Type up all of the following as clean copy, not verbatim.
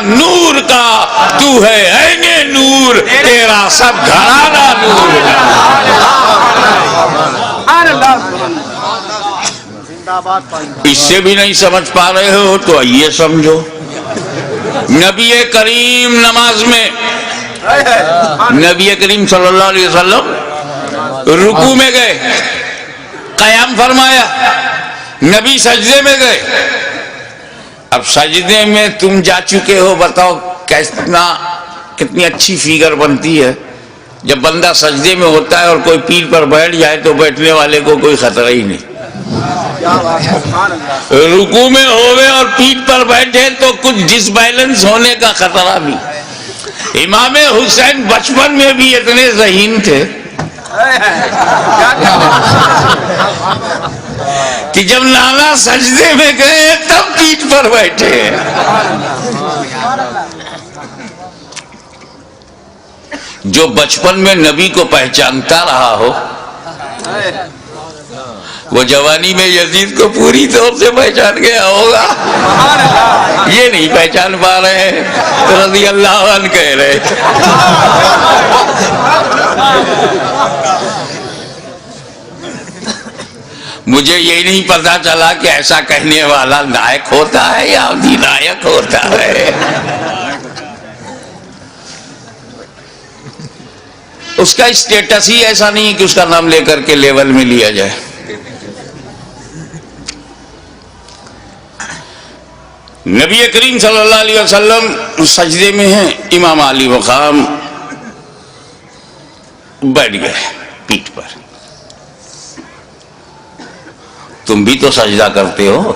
نور کا، تو ہے عین نور، تیرا سب گھرانہ نور کا۔ اس سے بھی نہیں سمجھ پا رہے ہو تو آئیے سمجھو۔ نبی کریم نماز میں، نبی کریم صلی اللہ علیہ وسلم رکوع میں گئے، قیام فرمایا، نبی سجدے میں گئے۔ اب سجدے میں تم جا چکے ہو، بتاؤ کتنی اچھی فیگر بنتی ہے جب بندہ سجدے میں ہوتا ہے اور کوئی پیر پر بیٹھ جائے تو بیٹھنے والے کو کوئی خطرہ ہی نہیں۔ رکوع میں ہوئے اور پیٹھ پر بیٹھے تو کچھ ڈس بیلنس ہونے کا خطرہ بھی۔ امام حسین بچپن میں بھی اتنے ذہین تھے کہ جب نانا سجدے میں گئے تب پیٹھ پر بیٹھے۔ جو بچپن میں نبی کو پہچانتا رہا ہو وہ جوانی میں یزید کو پوری طور سے پہچان گیا ہوگا۔ یہ نہیں پہچان پا رہے ہیں، رضی اللہ عنہ کہہ رہے۔ مجھے یہ نہیں پتا چلا کہ ایسا کہنے والا نائک ہوتا ہے یا ادھینائک ہوتا ہے۔ اس کا اسٹیٹس ہی ایسا نہیں ہے کہ اس کا نام لے کر کے لیول میں لیا جائے۔ نبی کریم صلی اللہ علیہ وسلم سجدے میں ہیں، امام علی مقام بیٹھ گئے پیٹھ پر۔ تم بھی تو سجدہ کرتے ہو،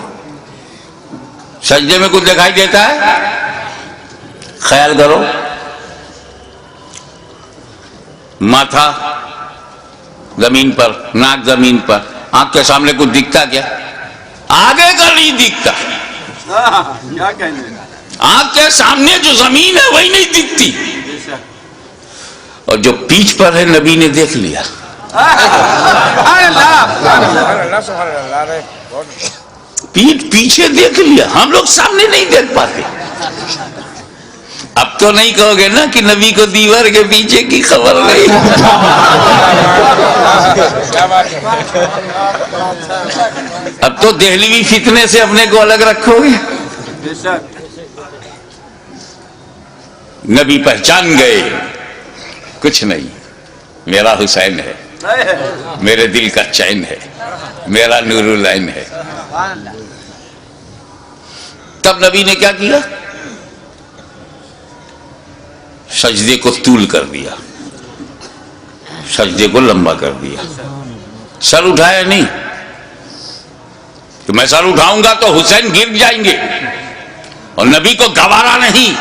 سجدے میں کچھ دکھائی دیتا ہے؟ خیال کرو، ماتھا زمین پر، ناک زمین پر، آنکھ کے سامنے کچھ دکھتا کیا؟ آگے کا نہیں دکھتا۔ آنکھ کے سامنے جو زمین ہے وہی نہیں دکھتی، اور جو پیٹھ پر ہے نبی نے دیکھ لیا۔ پیٹھ پیچھے دیکھ لیا، ہم لوگ سامنے نہیں دیکھ پاتے۔ اب تو نہیں کہو گے نا کہ نبی کو دیوار کے پیچھے کی خبر نہیں۔ اب تو دہلوی فتنے سے اپنے کو الگ رکھو گے۔ نبی پہچان گئے، کچھ نہیں، میرا حسین ہے، میرے دل کا چین ہے، میرا نور العین ہے۔ تب نبی نے کیا کیا؟ سجدے کو طول کر دیا، سجدے کو لمبا کر دیا، سر اٹھایا نہیں کہ میں سر اٹھاؤں گا تو حسین گر جائیں گے، اور نبی کو گوارا نہیں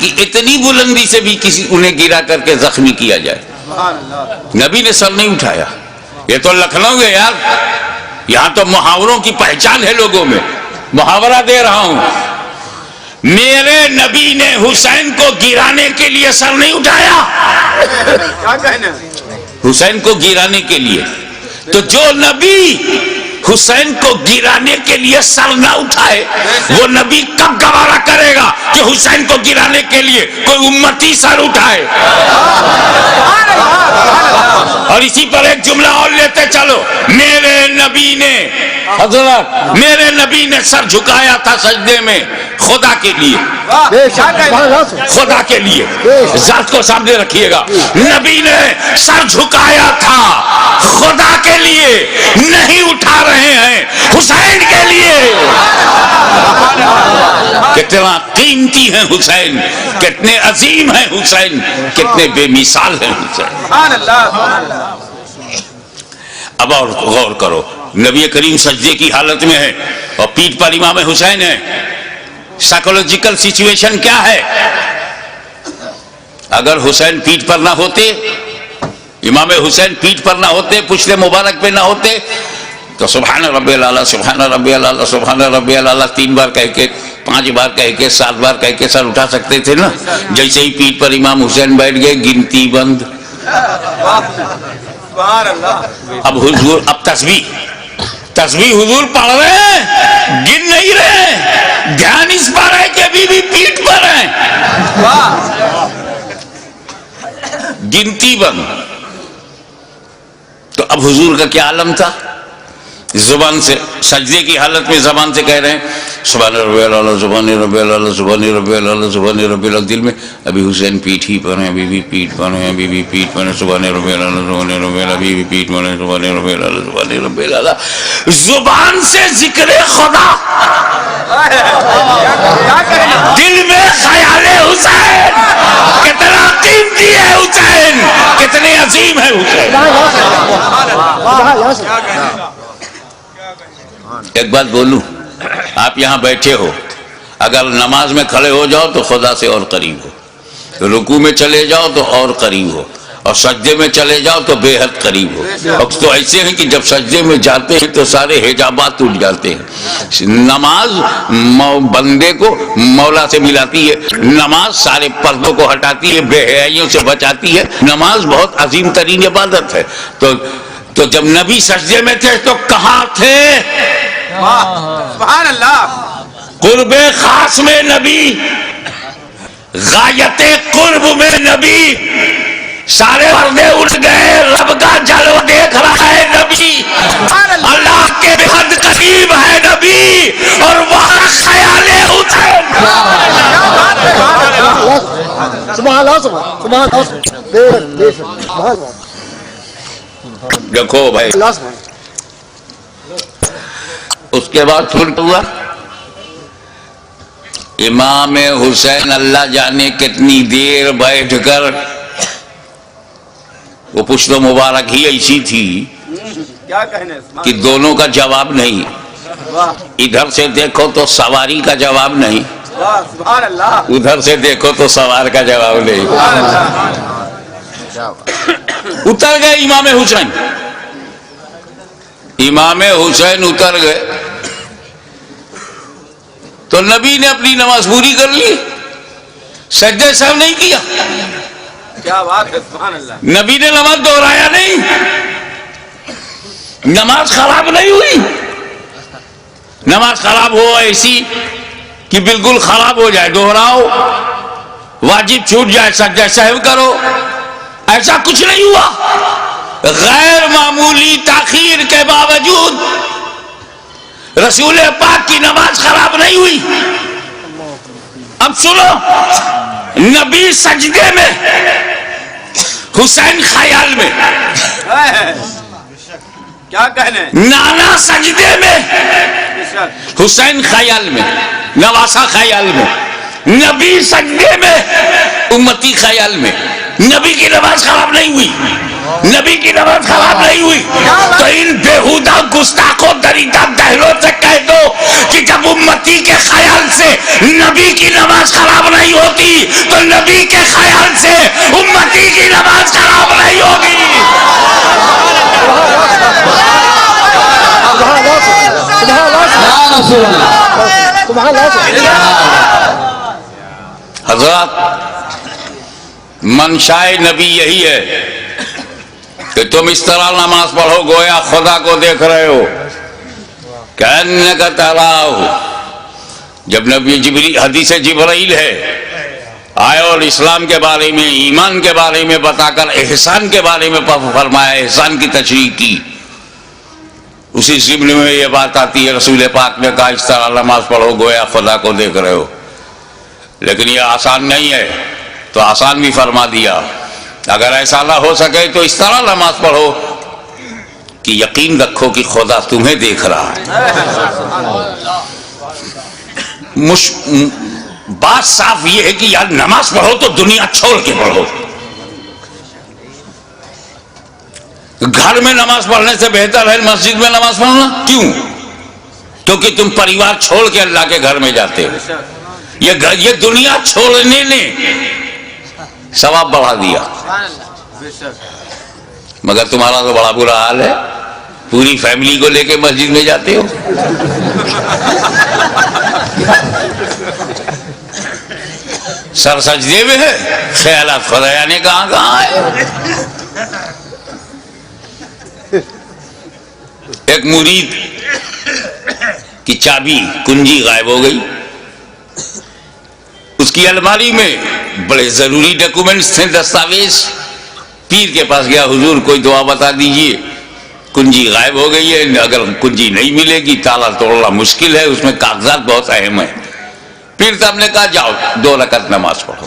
کہ اتنی بلندی سے بھی کسی انہیں گرا کر کے زخمی کیا جائے۔ نبی نے سر نہیں اٹھایا۔ یہ تو لکھنؤ ہے یار، یہاں تو محاوروں کی پہچان ہے لوگوں میں۔ محاورہ دے رہا ہوں، میرے نبی نے حسین کو گرانے کے لیے سر نہیں اٹھایا، حسین کو گرانے کے لیے۔ تو جو نبی حسین کو گرانے کے لیے سر نہ اٹھائے وہ نبی کب گوارا کرے گا کہ حسین کو گرانے کے لیے کوئی امتی سر اٹھائے؟ اور اسی پر ایک جملہ اور لیتے چلو، میرے نبی نے، حضرت میرے نبی نے سر جھکایا تھا سجدے میں خدا کے لیے، خدا کے لیے، ذات کو سامنے رکھیے گا۔ نبی نے سر جھکایا تھا خدا کے لیے، نہیں اٹھا رہے ہیں حسین کے لیے۔ کتنا قیمتی ہیں حسین، کتنے عظیم ہیں حسین، کتنے بے مثال ہیں حسین۔ اب اور غور کرو، نبی کریم سجدے کی حالت میں ہے اور پیٹھ پر امام حسین ہے۔ سائیکولوجیکل سچویشن کیا ہے؟ اگر حسین پیٹھ پر نہ ہوتے، امام حسین پیٹھ پر نہ ہوتے، پشت مبارک پہ نہ ہوتے، تو سبحان ربی الاعلیٰ، سبحان ربی الاعلیٰ، سبحان ربی الاعلیٰ 3 بار کہہ کے، 5 بار کہہ کے، 7 بار کہہ کے سر اٹھا سکتے تھے نا۔ جیسے ہی پیٹھ پر امام حسین بیٹھ گئے، گنتی بند۔ اب حضور، اب تسبیح حضور پڑھ رہے ہیں، گن نہیں رہے، دھیان اس پر ہے کہ ابھی بھی پیٹھ پر ہیں۔ گنتی بند. تو اب حضور کا کیا عالم تھا؟ زبان سے سجدے کی حالت میں زبان سے کہہ رہے ہیں سبحان ربی الاعلی سبحان ربی الاعلی سبحان ربی الاعلی سبحان ربی الاعلی. دل میں ابھی حسین پیٹھ ہی پر ہیں، ابھی بھی پیٹھ پر ہیں، ابھی بھی پیٹھ پر ہیں، سبحان ربی الاعلی سبحان ربی الاعلی، ابھی بھی پیٹھ پر ہیں، سبحان ربی الاعلی سبحان ربی الاعلی. زبان سے ذکر خدا، دل میں خیال حسین. کتنا قیمتی ہے حسین، کتنے عظیم ہے حسین. ایک بات بولوں، آپ یہاں بیٹھے ہو، اگر نماز میں کھڑے ہو جاؤ تو خدا سے اور قریب ہو، رکوع میں چلے جاؤ تو اور قریب ہو، اور سجدے میں چلے جاؤ تو بے حد قریب ہو. تو ایسے ہیں کہ جب سجدے میں جاتے ہیں تو سارے حجابات ٹوٹ جاتے ہیں. نماز بندے کو مولا سے ملاتی ہے، نماز سارے پردوں کو ہٹاتی ہے، بے حیائیوں سے بچاتی ہے. نماز بہت عظیم ترین عبادت ہے. تو جب نبی سجدے میں تھے تو کہاں تھے؟ سبحان اللہ. قرب خاص میں نبی، غایت قرب میں نبی، سارے پردے اٹھ گئے، رب کا جلوہ دیکھ رہا ہے نبی، اللہ کے بہت قریب ہے نبی، اور وہاں خیال حسین. سبحان اللہ سبحان اللہ. دیکھو بھائی، اس کے بعد پھر ہوا امام حسین اللہ جانے کتنی دیر بیٹھ کر، وہ پشت مبارک ہی ایسی تھی کیا کہنے کہ دونوں کا جواب نہیں. ادھر سے دیکھو تو سواری کا جواب نہیں، سبحان اللہ. ادھر سے دیکھو تو سوار کا جواب نہیں. اتر گئے امام حسین، امام حسین اتر گئے تو نبی نے اپنی نماز پوری کر لی، سجدہ سہو نہیں کیا. کیا بات ہے، سبحان اللہ. نبی نے نماز دہرایا نہیں، نماز خراب نہیں ہوئی. نماز خراب ہو ایسی کہ بالکل خراب ہو جائے دہراؤ، واجب چھوٹ جائے سجدہ سہو کرو، ایسا کچھ نہیں ہوا. غیر معمولی تاخیر کے باوجود رسول پاک کی نماز خراب نہیں ہوئی. اب سنو، نبی سجدے میں، حسین خیال میں. کیا کہنے، نانا سجدے میں، حسین خیال میں، نواسا خیال میں، نبی سجدے میں، امتی خیال میں. نبی کی نماز خراب نہیں ہوئی، نبی کی نماز خراب نہیں ہوئی. تو ان بےہودہ گستاخوں دریدہ دہلوں سے کہہ دو کہ جب امتی کے خیال سے نبی کی نماز خراب نہیں ہوتی تو نبی کے خیال سے امتی کی نماز خراب نہیں ہوگی. حضرات، منشائے نبی یہی ہے کہ تم اس طرح نماز پڑھو گویا خدا کو دیکھ رہے ہو. کہنے کا تراہ، جب نبی حدیث جبرائیل ہے آئے اور اسلام کے بارے میں، ایمان کے بارے میں بتا کر احسان کے بارے میں فرمایا، احسان کی تشریح کی. اسی ضمن میں یہ بات آتی ہے، رسول پاک نے کہا اس طرح نماز پڑھو گویا خدا کو دیکھ رہے ہو. لیکن یہ آسان نہیں ہے تو آسان بھی فرما دیا، اگر ایسا نہ ہو سکے تو اس طرح نماز پڑھو کہ یقین رکھو کہ خدا تمہیں دیکھ رہا ہے. بات صاف یہ ہے کہ یار نماز پڑھو تو دنیا چھوڑ کے پڑھو. گھر میں نماز پڑھنے سے بہتر ہے مسجد میں نماز پڑھنا. کیوں؟ کیونکہ تم پریوار چھوڑ کے اللہ کے گھر میں جاتے ہو. یہ دنیا چھوڑنے نے ثواب بڑھا دیا، مگر تمہارا تو بڑا برا حال ہے، پوری فیملی کو لے کے مسجد میں جاتے ہو. سر سجدے میں ہے، خیالات خدا نے کہاں ہے. ایک مرید کی چابی کنجی غائب ہو گئی. اس کی الماری میں بڑے ضروری ڈاکومنٹس تھے، دستاویز. پیر کے پاس گیا، حضور کوئی دعا بتا دیجئے، کنجی غائب ہو گئی ہے، اگر کنجی نہیں ملے گی تالا توڑنا مشکل ہے، اس میں کاغذات بہت اہم ہیں۔ پیر صاحب نے کہا جاؤ 2 رکعت نماز پڑھو۔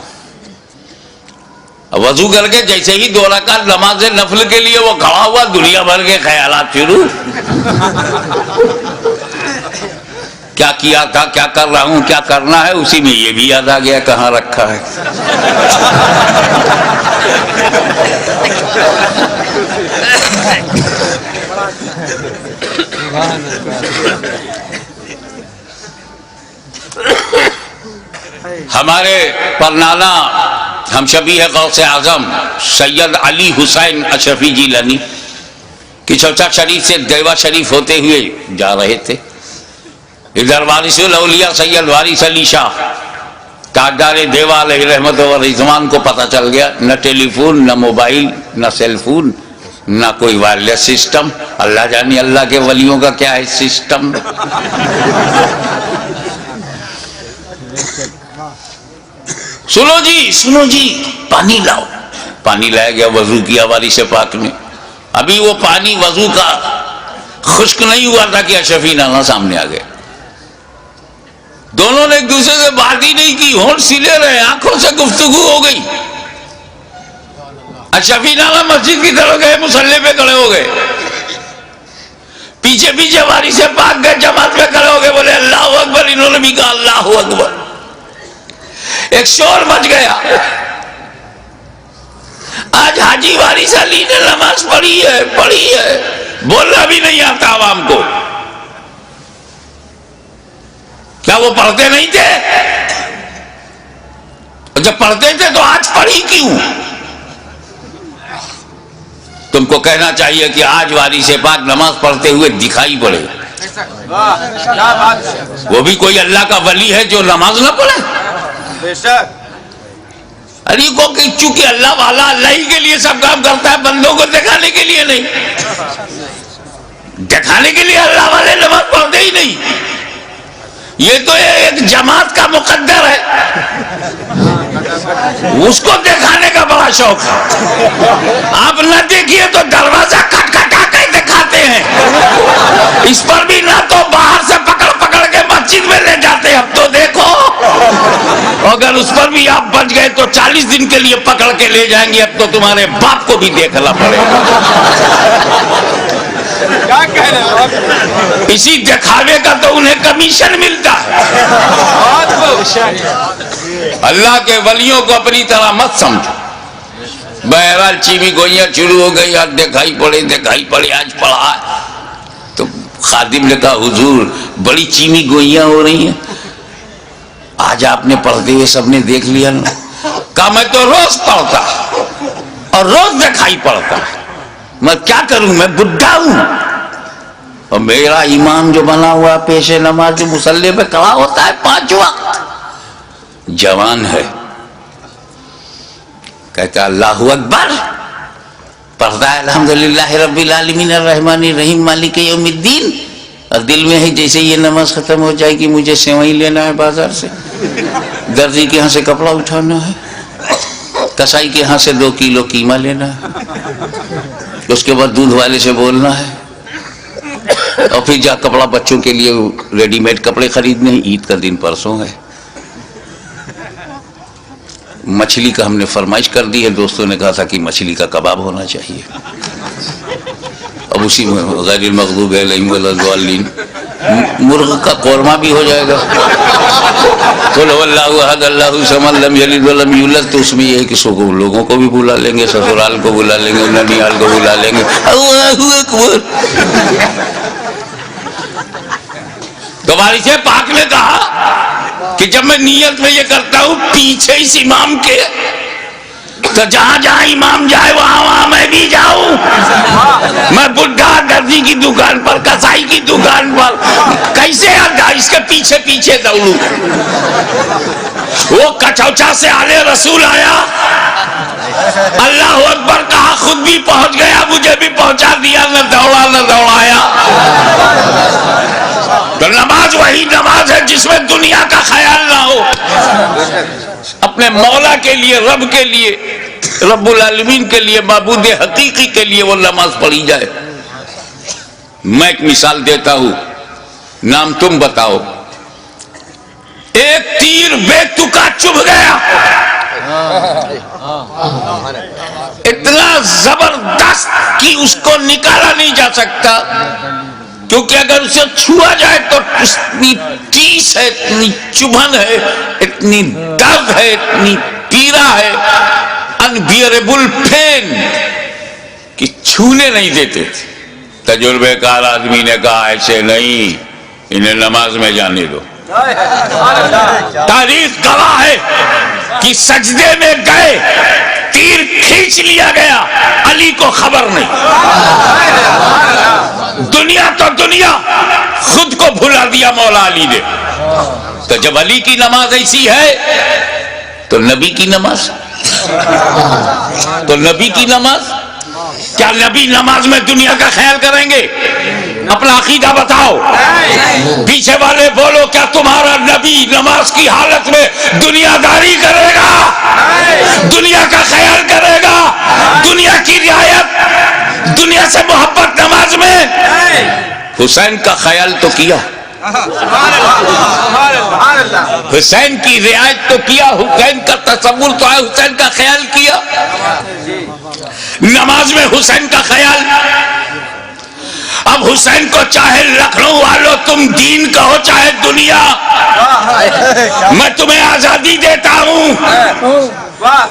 وضو کر کے جیسے ہی 2 رکعت نماز نفل کے لیے وہ کھڑا ہوا، دنیا بھر کے خیالات شروع، کیا کیا تھا، کیا کر رہا ہوں، کیا کرنا ہے، اسی میں یہ بھی یاد آ گیا کہاں رکھا ہے۔ ہمارے پرنانا ہم شبیہ غوث اعظم سید علی حسین اشرفی جیلانی کی چوچا شریف سے دیوا شریف ہوتے ہوئے جا رہے تھے، ادھر وارث الاولیاء سید وارث علی شاہ تاجدار دیوا علیہ رحمت و رضوان کو پتہ چل گیا، نہ ٹیلی فون، نہ موبائل، نہ سیل فون، نہ کوئی وائرلیس سسٹم، اللہ جانے اللہ کے ولیوں کا کیا ہے سسٹم۔ سنو جی پانی لاؤ، پانی لایا گیا، وضو کیا وارث پاک نے، ابھی وہ پانی وضو کا خشک نہیں ہوا تھا کہ اشرفی نانا سامنے آ گئے، دونوں نے ایک دوسرے سے بات ہی نہیں کی، ہونٹ سلے رہے، آنکھوں سے گفتگو ہو گئی۔ اشرفی نانا مسجد کی طرف گئے، مصلی پہ کھڑے ہو گئے، پیچھے پیچھے وارث پاک گئے، جماعت میں کھڑے ہو گئے، بولے اللہ اکبر، انہوں نے بھی کہا اللہ اکبر، ایک شور مچ گیا۔ آج حاجی وارث علی نے نماز پڑھی ہے، بولنا بھی نہیں آتا عوام کو، کیا وہ پڑھتے نہیں تھے؟ جب پڑھتے تھے تو آج پڑھی کیوں؟ تم کو کہنا چاہیے کہ آج وارث پاک نماز پڑھتے ہوئے دکھائی پڑے، وہ بھی کوئی اللہ کا ولی ہے جو نماز نہ پڑھے؟ بے شک علی کو کہ چونکہ اللہ والا اللہ ہی کے لیے سب کام کرتا ہے، بندوں کو دکھانے کے لیے نہیں، دکھانے کے لیے اللہ والے نماز پڑھتے ہی نہیں، یہ تو ایک جماعت کا مقدر ہے، اس کو دکھانے کا بڑا شوق ہے۔ آپ نہ دیکھیے تو دروازہ کھٹ کھٹا کے دکھاتے ہیں، اس پر بھی نہ تو باہر سے پکڑ پکڑ کے مسجد میں لے جاتے، اب تو دیکھو، اگر اس پر بھی آپ بچ گئے تو 40 دن کے لیے پکڑ کے لے جائیں گے، اب تو تمہارے باپ کو بھی دیکھنا پڑے گا۔ کیا کہہ رہے ہیں؟ اسی دکھاوے کا تو انہیں کمیشن ملتا ہے۔ اللہ کے ولیوں کو اپنی طرح مت سمجھو۔ بہرحال چیمی گوئیاں شروع ہو گئی، آج دکھائی پڑے، آج پڑھا ہے۔ تو خادم نے کہا حضور بڑی چیمی گوئیاں ہو رہی ہیں، آج آپ نے پڑھتے ہوئے سب نے دیکھ لیا نا۔ کہا میں تو روز پڑھتا اور روز دکھائی پڑتا، میں کیا کروں، میں بڈھا ہوں، اور میرا امام جو بنا ہوا پیش نماز جو مصلی پہ کھڑا ہوتا ہے 5 وقت، جوان ہے، کہتا اللہ اکبر، پڑھتا ہے الحمدللہ رب العالمین الرحمن الرحیم مالک یوم الدین، اور دل میں ہے جیسے یہ نماز ختم ہو جائے گی مجھے سیوئی لینا ہے بازار سے، درزی کے ہاں سے کپڑا اٹھانا ہے، کسائی کے ہاں سے 2 کلو قیمہ لینا ہے، اس کے بعد دودھ والے سے بولنا ہے، اور پھر جا کپڑا بچوں کے لیے ریڈی میڈ کپڑے خریدنے، عید کا دن پرسوں ہے، مچھلی کا ہم نے فرمائش کر دی ہے، دوستوں نے کہا تھا کہ مچھلی کا کباب ہونا چاہیے، اب اسی میں غیر المغضوب علیہم ولا الضالین، مرغ کا قورمہ بھی ہو جائے گا، قل هو اللہ احد اللہ الصمد لم یلد ولم یولد، تو اس میں یہ ہے کہ سو لوگوں کو بھی بلا لیں گے، سسرال کو بلا لیں گے، ننیال کو بلا لیں گے، اللہ اکبر۔ تو وارث پاک نے کہا کہ جب میں نیت میں یہ کرتا ہوں پیچھے اس امام کے، تو جہاں جہاں امام جائے وہاں وہاں میں بھی جاؤں، میں بڈھا درزی کی دکان پر، کسائی کی دکان پر، کیسے اس کے پیچھے پیچھے دوڑوں۔ وہ کچوچا سے آلے رسول آیا، اللہ اکبر کہا، خود بھی پہنچ گیا، مجھے بھی پہنچا دیا، نہ دوڑا نہ دوڑایا۔ تو نماز وہی نماز ہے جس میں دنیا کا خیال نہ ہو، اپنے مولا کے لیے، رب کے لیے رب العالمین کے لیے، معبود حقیقی کے لیے وہ نماز پڑھی جائے۔ میں ایک مثال دیتا ہوں، نام تم بتاؤ۔ ایک تیر بے تکا چبھ گیا، اتنا زبردست کہ اس کو نکالا نہیں جا سکتا، کیونکہ اگر اسے چھوا جائے تو اتنی ٹیس ہے، اتنی چبھن ہے، اتنی درد ہے، اتنی پیرا ہے، انبیئریبل پین، کہ چھونے نہیں دیتے تھے۔ تجربے کار آدمی نے کہا ایسے نہیں، انہیں نماز میں جانے دو۔ تاریخ گواہ ہے کہ سجدے میں گئے، تیر کھینچ لیا گیا، علی کو خبر نہیں۔ دنیا تو دنیا، خود کو بھلا دیا مولا علی نے۔ تو جب علی کی نماز ایسی ہے تو نبی کی نماز، کیا نبی نماز میں دنیا کا خیال کریں گے؟ اپنا عقیدہ بتاؤ۔ پیچھے والے بولو، کیا تمہارا نبی نماز کی حالت میں دنیا داری کرے گا؟ دنیا کا خیال کرے گا؟ دنیا کی رعایت، دنیا سے محبت نماز میں؟ حسین کا خیال تو کیا، حسین کی رعایت تو کیا، حسین کا تصور تو ہے، حسین کا خیال کیا؟ نماز میں حسین کا خیال۔ اب حسین کو چاہے لکھنؤ والو تم دین کہو چاہے دنیا، میں تمہیں آزادی دیتا ہوں،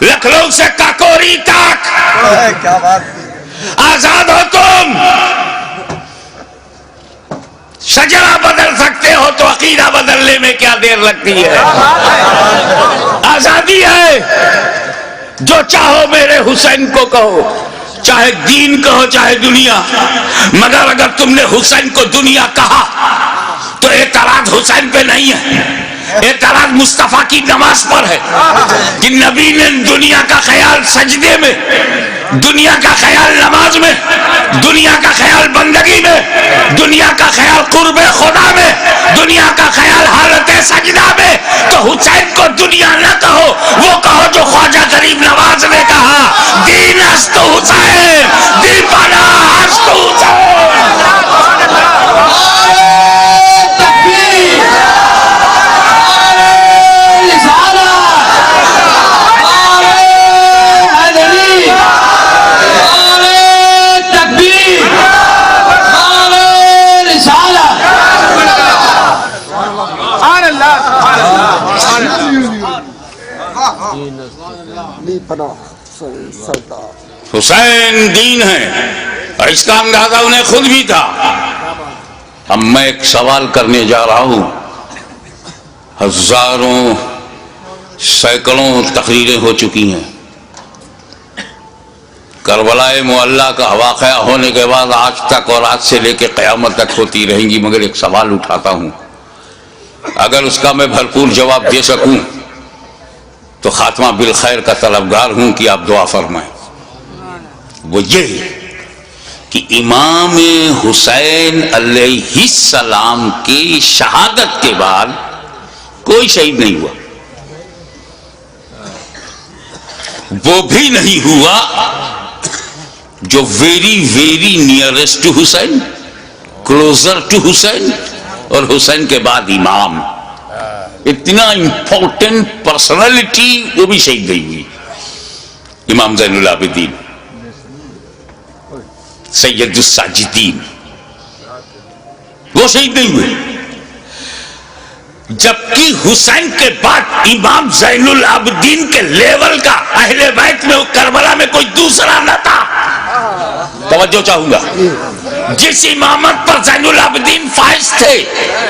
لکھنؤ سے کاکوری تک آزاد ہو تم۔ شجرہ بدل سکتے ہو تو عقیدہ بدلنے میں کیا دیر لگتی ہے؟ آزادی ہے، جو چاہو میرے حسین کو کہو، چاہے دین کہو چاہے دنیا، مگر اگر تم نے حسین کو دنیا کہا تو اعتراض حسین پہ نہیں ہے، اعتراض مصطفیٰ کی نماز پر ہے کہ نبی نے دنیا کا خیال سجدے میں، دنیا کا خیال نماز میں، دنیا کا خیال بندگی میں، دنیا کا خیال قرب خدا میں، دنیا کا خیال حالت سجدہ میں۔ تو حسین کو دنیا نہ کہو، وہ کہو جو خواجہ غریب نواز نے کہا، دین است حسین، دین پناہ است حسین۔ حسین دین ہے، اور اس کا اندازہ انہیں خود بھی تھا۔ اب میں ایک سوال کرنے جا رہا ہوں، ہزاروں سینکڑوں تقریریں ہو چکی ہیں، کربلا معلیٰ کا واقعہ ہونے کے بعد آج تک اور آج سے لے کے قیامت تک ہوتی رہیں گی، مگر ایک سوال اٹھاتا ہوں، اگر اس کا میں بھرپور جواب دے سکوں تو خاتمہ بالخیر کا طلبگار ہوں کہ آپ دعا فرمائیں۔ وہ یہ کہ امام حسین علیہ السلام کی شہادت کے بعد کوئی شہید نہیں ہوا، وہ بھی نہیں ہوا جو very very nearest to Hussain, closer to Hussain, اور حسین کے بعد امام، اتنا امپورٹنٹ پرسنالٹی وہ بھی شہید نہیں ہوئی۔ امام زین العابدین، سید الساجدین، وہ شہید نہیں ہوئے، جبکہ حسین کے بعد امام زین العابدین کے لیول کا اہل بیت میں کربلا میں کوئی دوسرا نہ تھا۔ توجہ چاہوں گا، جس امامت پر زین العابدین فائز تھے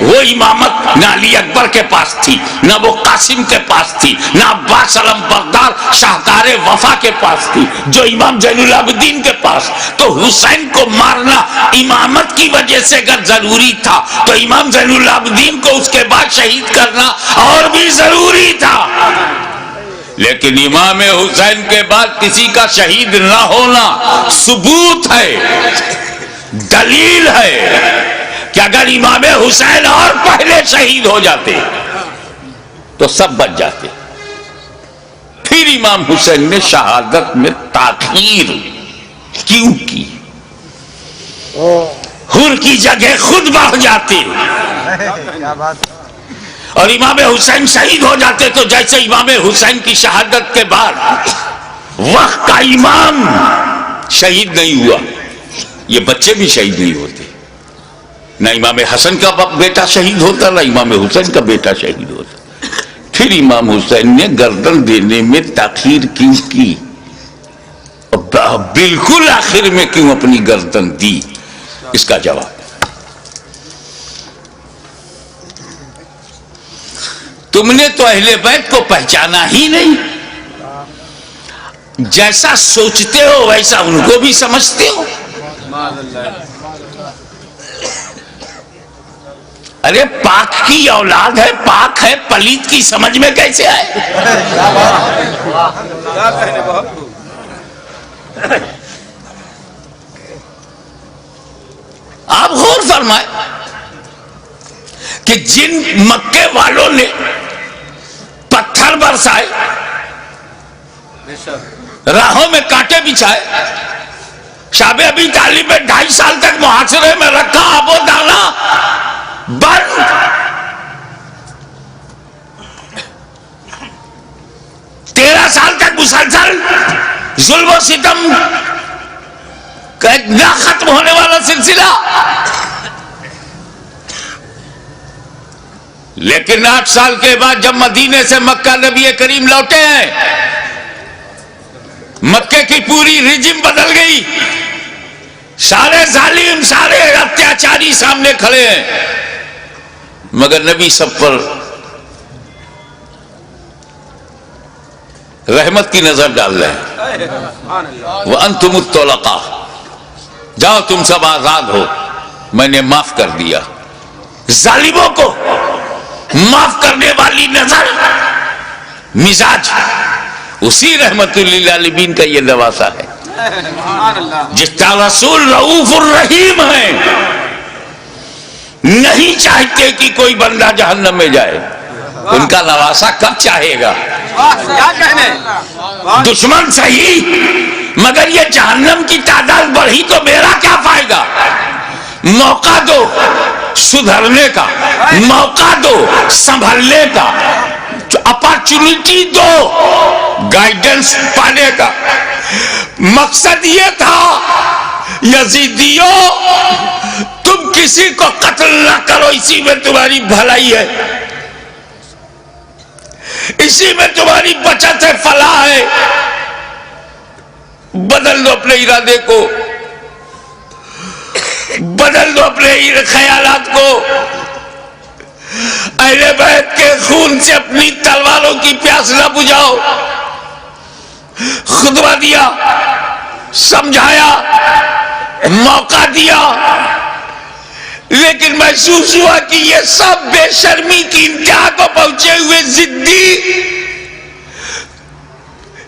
وہ امامت نہ علی اکبر کے پاس تھی، نہ وہ قاسم کے پاس تھی، نہ عباس علم بردار شاہکار وفا کے پاس تھی، جو امام زین العابدین کے پاس۔ تو حسین کو مارنا امامت کی وجہ سے اگر ضروری تھا تو امام زین العابدین کو اس کے بعد شہید کرنا اور بھی ضروری تھا۔ لیکن امام حسین کے بعد کسی کا شہید نہ ہونا ثبوت ہے، دلیل ہے کہ اگر امام حسین اور پہلے شہید ہو جاتے تو سب بچ جاتے، پھر پھر امام حسین نے شہادت میں تاخیر کیوں کی؟ حر کی جگہ خود بڑھ جاتے اور امام حسین شہید ہو جاتے تو جیسے امام حسین کی شہادت کے بعد وقت کا امام شہید نہیں ہوا، یہ بچے بھی شہید نہیں ہوتے، نہ امام حسن کا بیٹا شہید ہوتا نہ امام حسین کا بیٹا شہید ہوتا۔ پھر امام حسین نے گردن دینے میں تاخیر کیوں کی؟ بالکل آخر میں کیوں اپنی گردن دی؟ اس کا جواب تم نے تو اہل بیت کو پہچانا ہی نہیں، جیسا سوچتے ہو ویسا ان کو بھی سمجھتے ہو۔ ارے پاک کی اولاد ہے، پاک ہے، پلیت کی سمجھ میں کیسے آئے؟ آپ غور فرمائے کہ جن مکے والوں نے پتھر برسائے، راہوں میں کانٹے بچھائے، شاب ابی طالب میں 2.5 سال تک محاصرے میں رکھا، آب و دانا بند، 13 سال تک مسلسل ظلم و ستم کا ایک نہ ختم ہونے والا سلسلہ، لیکن 8 سال کے بعد جب مدینے سے مکہ نبی کریم لوٹے ہیں، مکے کی پوری رجم بدل گئی، سارے ظالم سارے اتیاچاری سامنے کھڑے ہیں، مگر نبی سب پر رحمت کی نظر ڈال رہے ہیں۔ وَأَنْتُمُ الطُّلَقَاءُ، جاؤ تم سب آزاد ہو، میں نے معاف کر دیا۔ ظالموں کو معاف کرنے والی نظر، مزاج، اسی رحمت للعالمین کا یہ نواسا ہے، جس کا رسول رؤوف الرحیم ہے، نہیں چاہتے کہ کوئی بندہ جہنم میں جائے، ان کا نواسا کب چاہے گا؟ دشمن صحیح، مگر یہ جہنم کی تعداد بڑھی تو میرا کیا فائدہ؟ موقع دو سدھرنے کا، موقع دو سنبھلنے کا، اپارچونٹی دو گائیڈنس پانے کا۔ مقصد یہ تھا یزیدیوں تم کسی کو قتل نہ کرو، اسی میں تمہاری بھلائی ہے، اسی میں تمہاری بچت ہے، فلاح ہے۔ بدل دو اپنے ارادے کو، بدل دو اپنے خیالات کو، اہل بیت کے خون سے اپنی تلواروں کی پیاس نہ بجھاؤ۔ خطبہ دیا، سمجھایا، موقع دیا، لیکن محسوس ہوا کہ یہ سب بے شرمی کی انتہا کو پہنچے ہوئے ضدی،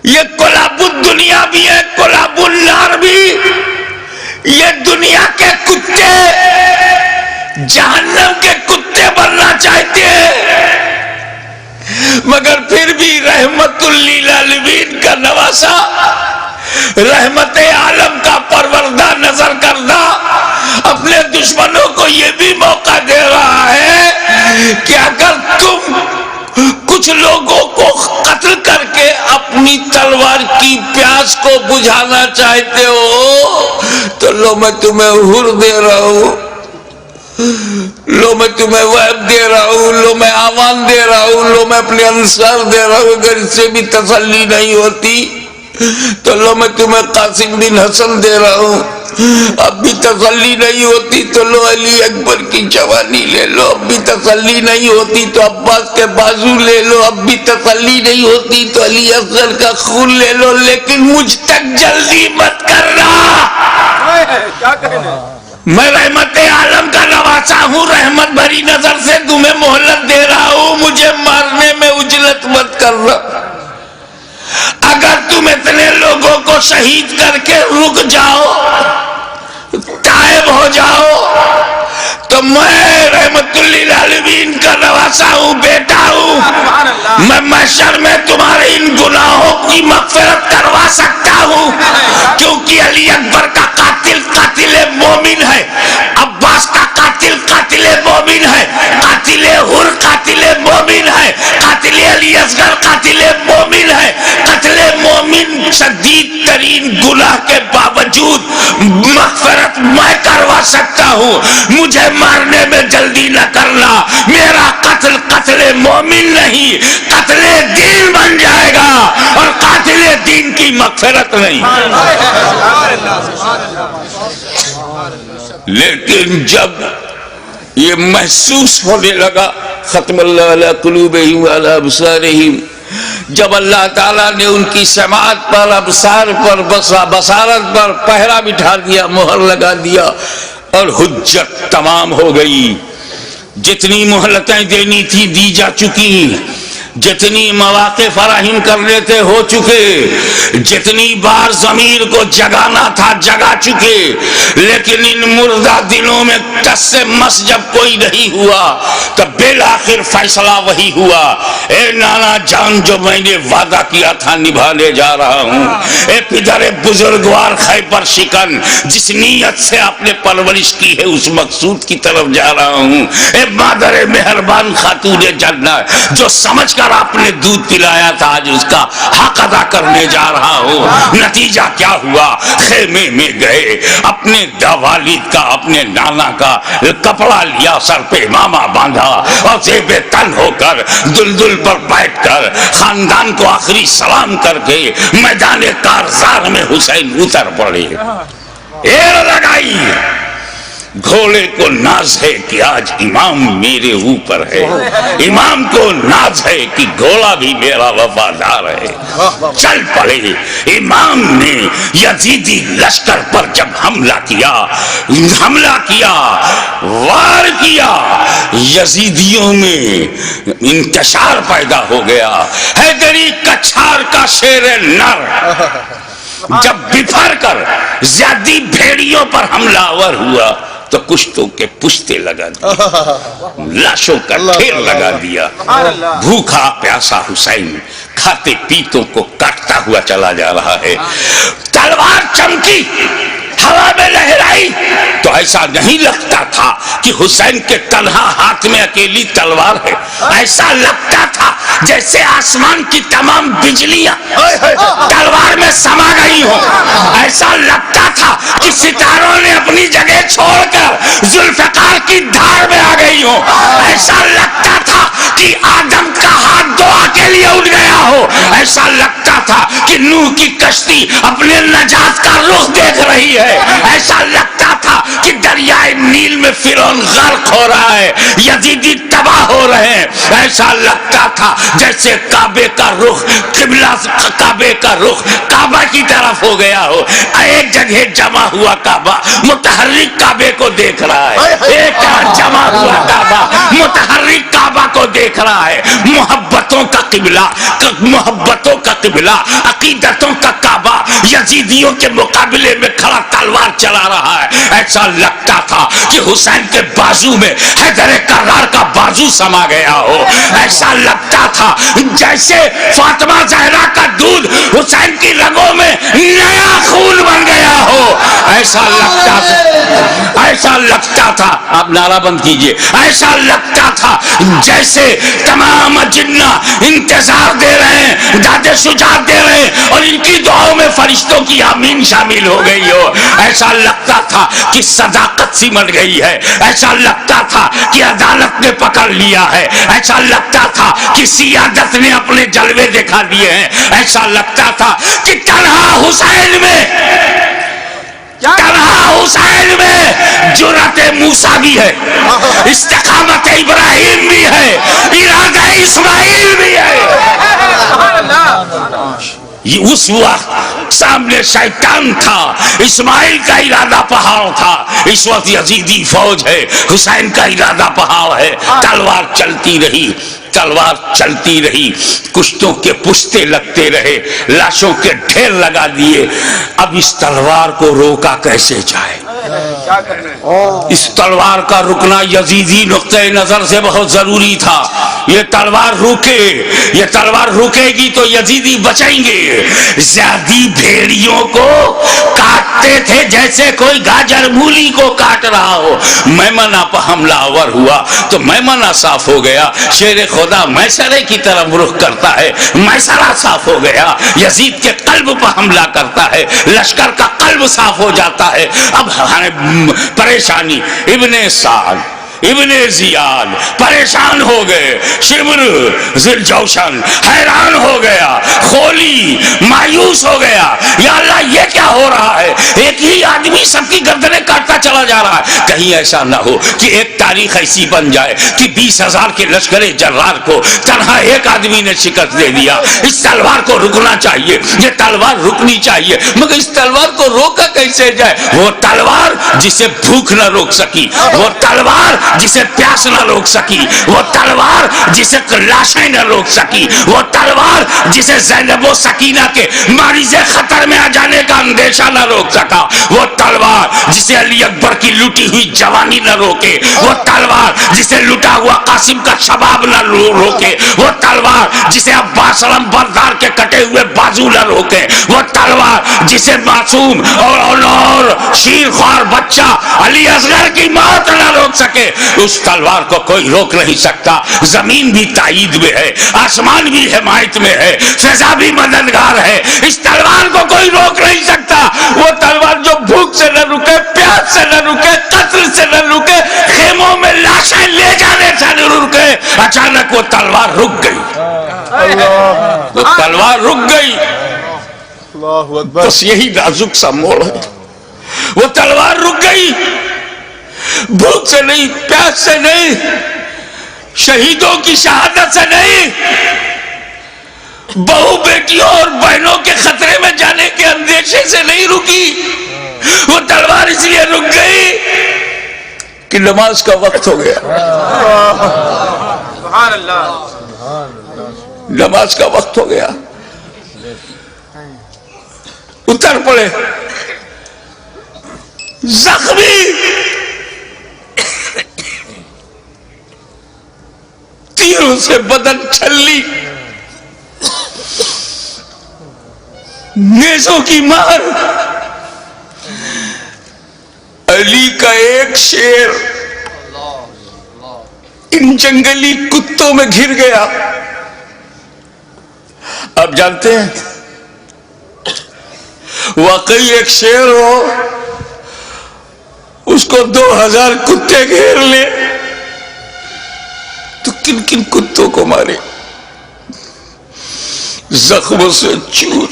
یہ کلاب الدنیا بھی ہے، کلاب النار بھی، یہ دنیا کے کتے جہنم کے کتے بننا چاہتے ہیں، مگر پھر بھی رحمت للعالمین کا نواسا، رحمت عالم کا پروردہ نظر کردہ اپنے دشمنوں کو یہ بھی موقع دے رہا ہے کہ اگر تم کچھ لوگوں کو قتل کر کے اپنی تلوار کی پیاس کو بجھانا چاہتے ہو تو لو میں تمہیں حر دے رہا ہوں، لو میں تمہیں وہب دے رہا ہوں، لو میں آمان دے رہا ہوں، لو میں اپنے انصار دے رہا ہوں۔ اگر اس سے بھی تسلی نہیں ہوتی تو لو میں تمہیں قاسم بن حسن دے رہا ہوں، اب بھی تسلی نہیں ہوتی تو لو علی اکبر کی جوانی لے لو، اب بھی تسلی نہیں ہوتی تو عباس کے بازو لے لو، اب بھی تسلی نہیں ہوتی تو علی اصغر کا خون لے لو، لیکن مجھ تک جلدی مت کرنا، میں رحمت عالم کا نواسا ہوں، رحمت بھری نظر سے تمہیں مہلت دے رہا ہوں، مجھے مارنے میں اجلت مت کرنا۔ اگر تم اتنے لوگوں کو شہید کر کے رک جاؤ، تائب ہو جاؤ، تو میں رحمت للعالمین کا نواسا ہوں، بیٹا ہوں، میں محشر میں تمہارے ان گناہوں کی ترین گناہ کے باوجود مغفرت میں کروا سکتا ہوں، مجھے مارنے میں جلدی نہ کرنا، میرا قتل قتل مومن نہیں، قتل دین بن جائے گا، اور قاتل دین کی مغفرت نہیں۔ لیکن جب یہ محسوس ہونے لگا، ختم اللہ علی قلوبہم وعلی ابصارہم، جب اللہ تعالیٰ نے ان کی سماعت پر، ابصار پر، بصارت پر پہرا بٹھا دیا، مہر لگا دیا، اور حجت تمام ہو گئی، جتنی مہلتیں دینی تھی دی جا چکی، جتنی مواقع فراہم کرنے تھے ہو چکے، جتنی بار ضمیر کو جگانا تھا جگا چکے، لیکن ان مردہ دلوں میں ٹس سے مس جب کوئی نہیں ہوا تب بالآخر فیصلہ وہی ہوا، اے نانا جان جو میں نے وعدہ کیا تھا نبھانے جا رہا ہوں، اے پدر بزرگوار خیبر شکن جس نیت سے آپ نے پرورش کی ہے اس مقصود کی طرف جا رہا ہوں، اے مادر مہربان خاتون جنت جو سمجھ کر آپ نے دودھ پلایا تھا آج اس کا حق ادا کرنے جا رہا ہوں۔ نتیجہ کیا ہوا؟ خیمے میں گئے، اپنے والد کا، اپنے نانا کا کپڑا لیا، سر پہ امامہ باندھا، اور زیب تن ہو کر دلدل پر بیٹھ کر خاندان کو آخری سلام کر کے میدان کارزار میں حسین اتر پڑے، ایر لگائی۔ گھوڑے کو ناز ہے کہ آج امام میرے اوپر ہے، امام کو ناز ہے کہ گھوڑا بھی میرا وفادار ہے۔ چل پڑے، امام نے یزیدی لشکر پر جب حملہ کیا، وار کیا، یزیدیوں میں انتشار پیدا ہو گیا۔ حیدری کچھار کا شیر نر جب بفر کر زیادی بھیڑیوں پر حملہ آور ہوا تو کشتوں کے پشتے لگا دیا، لاشوں کا ڈھیر لگا دیا۔ بھوکا پیاسا حسین کھاتے پیتوں کو کاٹتا ہوا چلا جا رہا ہے، تلوار چمکی، ہوا میں لہرائی تو ایسا نہیں لگتا تھا کہ حسین کے تنہا ہاتھ میں اکیلی تلوار ہے، ایسا لگتا تھا جیسے آسمان کی تمام بجلیاں تلوار میں سما گئی ہوں، ایسا لگتا تھا کہ ستاروں نے اپنی جگہ چھوڑ کر ذوالفقار کی دھار میں آ گئی ہوں، ایسا لگتا تھا کہ آدم کا ہاتھ دعا کے لیے اٹھ گیا ہو، ایسا لگتا تھا کہ نوح کی کشتی اپنے نجات کا رخ دیکھ رہی ہے، ایسا لگتا تھا کہ دریائے نیل میں فرعون غرق ہو رہا ہے، یزیدی تباہ ہو رہے ہیں، ایسا لگتا تھا جیسے کعبے کا رخ قبلہ، کعبے کا رخ کعبہ کی طرف ہو گیا ہو، ایک جگہ جمع ہوا کعبہ متحرک کعبے کو دیکھ رہا ہے، ایک جمع ہوا کعبہ متحرک کعبہ کو دیکھ رہا ہے، محبتوں کا قبلہ، محبتوں کا قبلہ، عقیدتوں کا کعبہ یزیدیوں کے مقابلے میں کھڑا تلوار چلا رہا ہے۔ ایسا لگتا تھا کہ حسین کے بازو میں حیدر کرار کا بازو سما گیا ہو، ایسا لگتا تھا جیسے فاطمہ زہرا کا دودھ حسین کی رگوں میں نیا خون بن گیا ہو، ایسا لگتا تھا، ایسا لگتا تھا، آپ نعرہ بند کیجئے، ایسا لگتا تھا جیسے تمام جنہ انتظار دے رہے ہیں، داد شجاعت دے رہے ہیں، اور ان کی دعاؤں میں فرشتوں کی آمین شامل ہو گئی ہو، ایسا لگتا تھا کہ صداقت سمٹ گئی ہے، ایسا لگتا تھا کہ عدالت نے پکڑ لیا ہے، ایسا لگتا تھا کہ سیادت نے اپنے جلوے دکھا دیے ہیں، ایسا لگتا تھا کہ تنہا حسین میں جرأت موسیٰ بھی ہے، استقامت ابراہیم بھی ہے، ارادہ اسماعیل بھی ہے۔ اس وقت سامنے شیطان تھا، اسماعیل کا ارادہ پہاڑ تھا، اس وقت یزیدی فوج ہے، حسین کا ارادہ پہاڑ ہے، تلوار چلتی رہی، تلوار چلتی رہی، کشتوں کے پشتے لگتے رہے، لاشوں کے ڈھیر لگا دیے۔ اب اس تلوار کو روکا کیسے جائے؟ اس تلوار کا رکنا یزیدی نقطۂ نظر سے بہت ضروری تھا، یہ تلوار روکے، یہ تلوار روکے گی تو یزیدی بچیں گے۔ زیادی بھیڑیوں کو کاٹتے تھے جیسے کوئی گاجر مولی کو کاٹ رہا ہو۔ میمنہ پر حملہ آور ہوا تو میمنہ صاف ہو گیا، شیر خدا میسرے کی طرف رخ کرتا ہے، میسرہ صاف ہو گیا۔ یزید کے قلب پر حملہ کرتا ہے، لشکر کا قلب صاف ہو جاتا ہے۔ اب پریشانی، ابن سعد ابن زیاد پریشان ہو گئے، شمر ذوالجوشن حیران ہو گیا، خولی مایوس ہو گیا، یا اللہ یہ کیا ہو رہا ہے؟ ایک ہی آدمی سب کی گردنیں کاٹتا چلا جا رہا ہے۔ کہیں ایسا نہ ہو کہ ایک تاریخ ایسی بن جائے کہ 20,000 کے لشکر جرار کو تنہا ایک آدمی نے شکست دے دیا۔ اس تلوار کو رکنا چاہیے، یہ تلوار رکنی چاہیے، مگر اس تلوار کو روکا کیسے جائے؟ وہ تلوار جسے بھوک نہ روک سکی، وہ تلوار جسے پیاس نہ روک سکی، وہ تلوار جسے لاشیں نہ روک سکی، وہ تلوار جسے زینب و سکینہ کے مریض خطر میں آ جانے کا اندیشہ نہ روک سکا، وہ تلوار جسے علی اکبر کی لوٹی ہوئی جوانی نہ روکے، وہ تلوار جسے لٹا ہوا قاسم کا شباب نہ روکے، وہ تلوار جسے عباس علم بردار کے کٹے ہوئے بازو نہ روکے، وہ تلوار جسے معصوم اور شیر خوار بچہ علی اصغر کی موت نہ روک سکے، اس تلوار کو کوئی روک نہیں سکتا۔ زمین بھی تائید میں ہے، آسمان بھی حمایت میں ہے، فضا بھی مددگار ہے، اس تلوار کو کوئی روک نہیں سکتا۔ وہ تلوار جو بھوک سے نہ رکے، پیاس سے نہ رکے، قتل سے نہ رکے، خیموں میں لاشیں لے جانے سے نہ رکے، اچانک وہ تلوار رک گئی، وہ تلوار رک گئی۔ بس یہی نازک سا موڑ ہے، وہ تلوار رک گئی، بھوک سے نہیں، پیاس سے نہیں، شہیدوں کی شہادت سے نہیں، بہو بیٹیوں اور بہنوں کے خطرے میں جانے کے اندیشے سے نہیں رکی۔ وہ تلوار اس لیے رک گئی کہ نماز کا وقت ہو گیا، سبحان اللہ، نماز کا وقت ہو گیا۔ اتر پڑے زخمی، تیروں سے بدن چھلی، نیزوں کی مار، علی کا ایک شیر ان جنگلی کتوں میں گھر گیا۔ آپ جانتے ہیں واقعی ایک شیر ہو، اس کو 2000 کتے گھیر لے تو کن کن کتوں کو مارے؟ زخموں سے چور،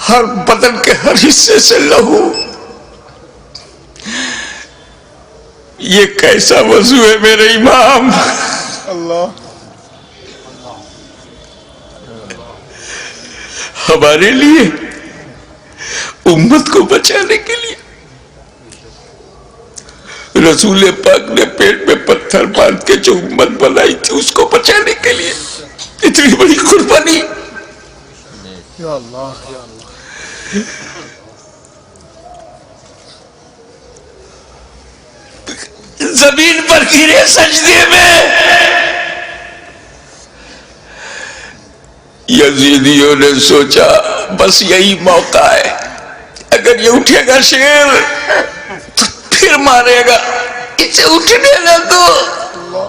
ہر بدن کے ہر حصے سے لہو۔ یہ کیسا وضو ہے میرے امام؟ اللہ ہمارے لیے، امت کو بچانے کے لیے رسول پاک نے پیٹ میں پتھر باندھ کے جو امت بنائی تھی اس کو بچانے کے لیے اتنی بڑی قربانی۔ یا اللہ یا اللہ، زمین پر گرے سجدے میں۔ یزیدیوں نے سوچا بس یہی موقع ہے، اگر یہ اٹھے گا شیر تو پھر مارے گا، اسے اٹھنے نہ دو۔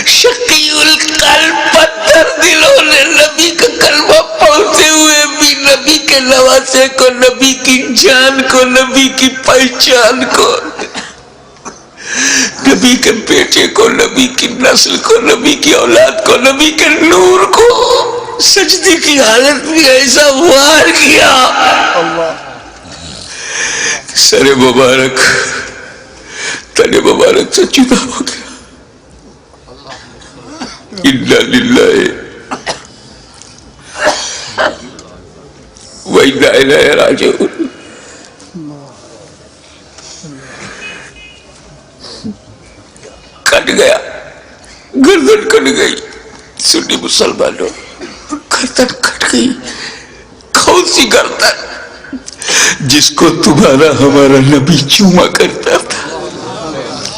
شقی القلب پتھر دلوں نے نبی کا کلمہ پڑھتے ہوئے بھی نبی کے نواسے کو، نبی کی جان کو، نبی کی پہچان کو، نبی کے بیٹے کو، نبی کی نسل کو، نبی کی اولاد کو، نبی کے نور کو سجدے کی حالت میں ایسا وار کیا، سر مبارک تن مبارک سے جدا ہو گیا۔ انا للہ و انا الیہ راجعون۔ کٹ گیا، گردن کٹ گئی، سنی مسلمانوں گردن کٹ گئی۔ کون سی گردن؟ جس کو تمہارا ہمارا نبی چوما کرتا تھا،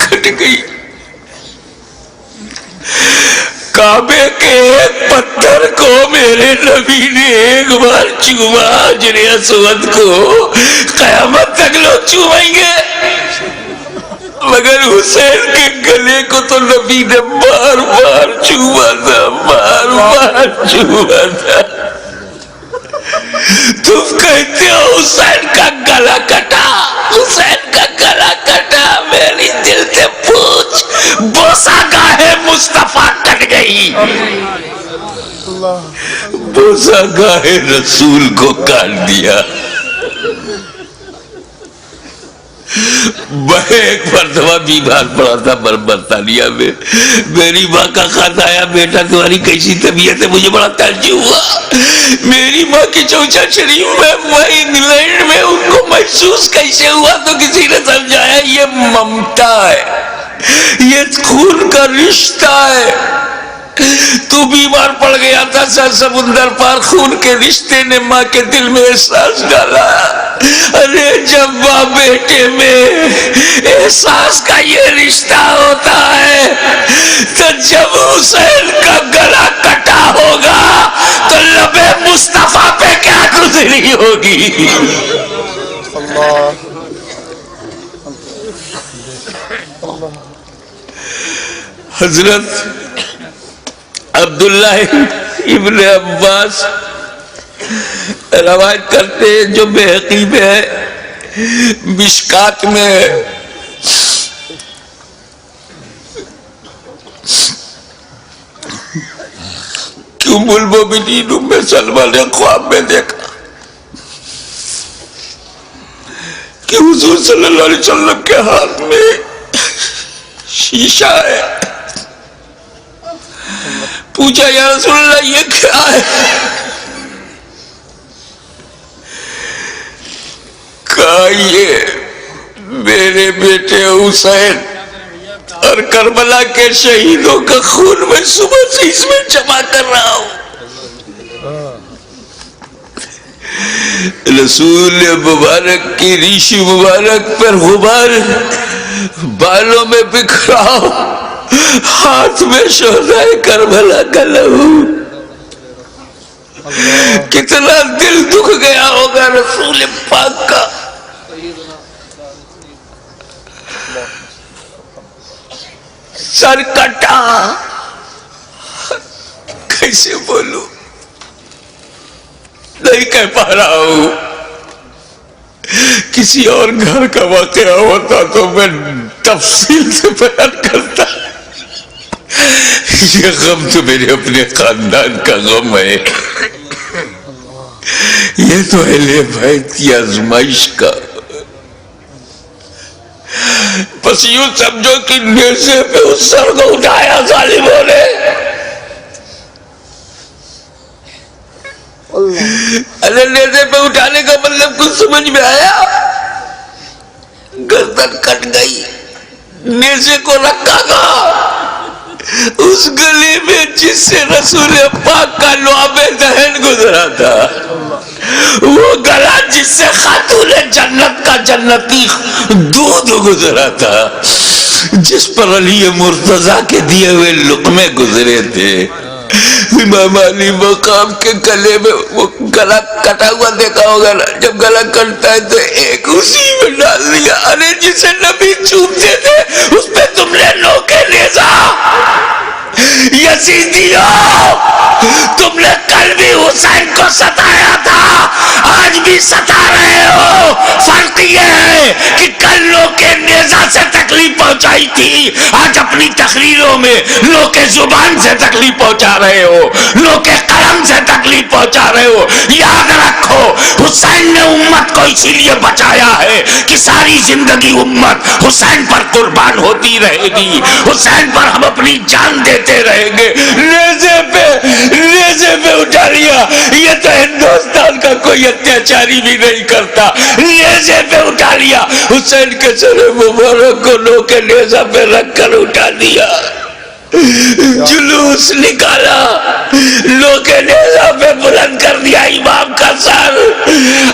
کٹ گئی۔ کعبے کے ایک پتھر کو میرے نبی نے ایک بار چوما، حجر اسود کو قیامت تک لوگ چومیں گے، مگر حسین کے گلے کو تو نبی نے بار بار چوما تھا، بار بار چوما تھا۔ تم کہتے ہو حسین کا گلا کٹا، حسین کا گلا کٹا، میری دل سے پوچھ، بوسہ گاہ مصطفیٰ کٹ گئی، بوسہ گاہ رسول کو کاٹ دیا۔ میں ایک مرتبہ بیمار پڑا تھا برطانیہ میں، میری ماں کا خط آیا، بیٹا تمہاری کیسی طبیعت ہے؟ مجھے بڑا تعجب ہوا، میری ماں کی چوچا شریف میں انگلینڈ میں، ان کو محسوس کیسے ہوا؟ تو کسی نے سمجھایا یہ ممتا ہے، یہ خون کا رشتہ ہے۔ تو بیمار پڑ گیا تھا، سمندر پار خون کے رشتے نے ماں کے دل میں احساس ڈالا، ارے جب ماں بیٹے میں احساس کا یہ رشتہ ہوتا ہے تو جب حسین کا گلا کٹا ہوگا تو لب مصطفیٰ پہ کیا گزری ہوگی؟ حضرت عبداللہ ابن عباس روایت کرتے ہیں، جو بحقی میں ہے، مشکات میں ہے، کہ ام المومنین ام سلمہ نے خواب میں دیکھا کہ حضور صلی اللہ علیہ وسلم کے ہاتھ میں شیشہ ہے۔ پوچھا یا رسول اللہ یہ کیا ہے؟ کہا یہ میرے بیٹے حسین اور کربلا کے شہیدوں کا خون میں صبح سے اس میں جمع کر رہا ہوں۔ رسول مبارک کی ریش مبارک پر غبار بالوں میں بکھرا، ہاتھ میں شہدائے کربلا کا لہو، کتنا دل دکھ گیا ہوگا رسول پاک کا۔ سر کٹا، کیسے بولوں، نہیں کہہ پا رہا ہوں۔ کسی اور گھر کا واقعہ ہوتا تو میں تفصیل سے بیان کرتا، یہ غم تو میرے اپنے خاندان کا غم ہے، یہ تو اہل بیت کی آزمائش کا۔ بس یوں سمجھو کہ نیزے پہ اس سر کو اٹھایا ظالموں نے، ارے نیزے پہ اٹھانے کا مطلب کچھ سمجھ میں آیا؟ گردن کٹ گئی، نیزے کو رکھا گا اس گلی میں جس سے رسول پاک کا لعاب دہن گزرا تھا، وہ گلا جس سے خاتون جنت کا جنتی دودھ گزرا تھا، جس پر علی مرتضیٰ کے دیے ہوئے لقمے گزرے تھے۔ امام علی مقام کے گلے میں وہ گلا کٹا ہوا دیکھا ہوگا نا، جب گلا کٹتا ہے تو ایک اسی میں ڈال دیا، ارے جسے نبی چومتے تھے اس پہ تم نے نوکے نیزا، یزیدیوں تم نے کل بھی حسین کو ستایا تھا، آج بھی ستا رہے ہو، فرق یہ ہے کہ کل نوکے نیزا سے تکلیف پہنچائی تھی، آج اپنی تقریروں میں نوکے زبان سے تکلیف پہنچا رہے ہو، نوکے قلم سے تکلیف پہنچا رہے ہو۔ یاد رکھو حسین نے امت کو اسی لیے بچایا ہے کہ ساری زندگی امت حسین پر قربان ہوتی رہے گی، حسین پر ہم اپنی جان دیتے رہیں گے۔ نیزے پہ اٹھا لیا، یہ تو ہندوستان کا کوئی اتیاچاری بھی نہیں کرتا، نیزے پہ اٹھا لیا، حسین کے سر مبارک کو نوکے نیزہ پہ رکھ کر اٹھا دیا، جلوس نکالا، نوکے نیزہ پہ بلند کر دیا امام کا سر،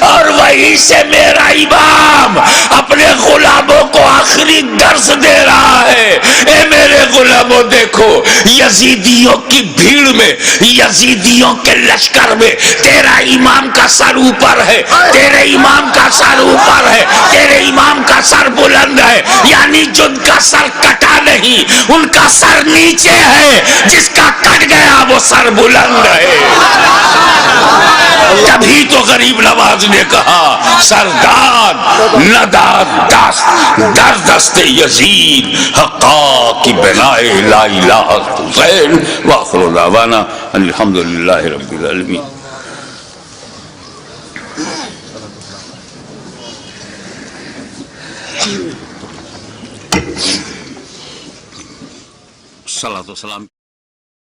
اور وہی وہیں سے میرا امام اپنے غلاموں کو آخری درس دے رہا ہے. اے میرے غلاموں دیکھو, یزیدیوں کی بھیڑ میں, یزیدیوں کے لشکر میں تیرا امام کا سر اوپر ہے, تیرے امام کا سر اوپر ہے, تیرے امام کا سر بلند ہے. یعنی جن کا سر کٹا نہیں, ان کا سر نیچے ہے, جس کا کٹ گیا وہ سر بلند ہے. تبھی تو غریب نواز نے کہا سرداد نداد در دست یزید حقا کی بنائے لا الہ حسین. وآخر دعوانا الحمدللہ رب العالمین. صلاۃ و سلام.